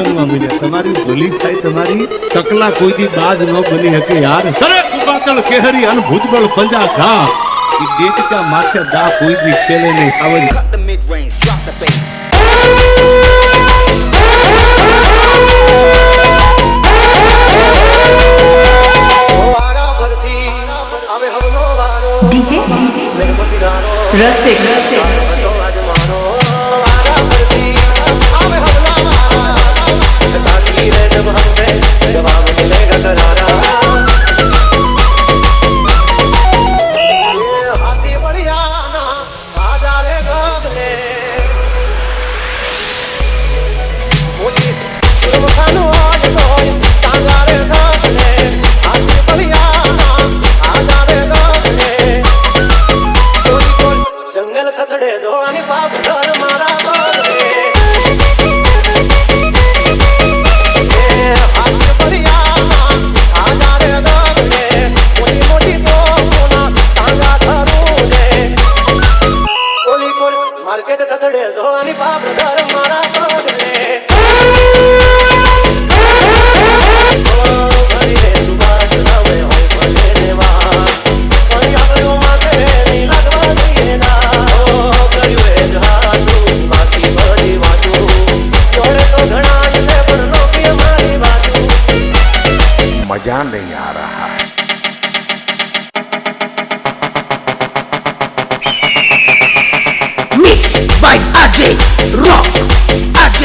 બનવા મળ્યા. તમારી ભૂલી થાય, તમારી ચકલા કોઈ દી બાજ ન બની શકે યાર. કરે કુબાતળ કેહરી અને ભૂતબળ પંજા ઘા, ઈ દેખતા માથે દા કોઈ દી ખેલે નહીં આવરી. Cut the mid range, drop the bass. DJ Rasik जवाब मिलेगा करारा हाथी बढ़िया ना आजा रे गगने मोटी तुम खानो आज तो टांगा रे गगने हाथी बढ़िया ना आजा रे गगने कोई कोई जंगल खतड़े जो आनी बाप डर मारा गगने मार्केट कतड़े जोनी बाप घर मारा पगले ओ भरी रे सुबात नवे होय भले नेवा कोई आपलो माथे नी लगवा दिए ना ओ करिवे जहाजू बाकी बड़ी वाटू जोड़े तो घणा से पण लोकी मारी बाजू मजा नहीं आ रहा है. Mix by AJ Rock AJ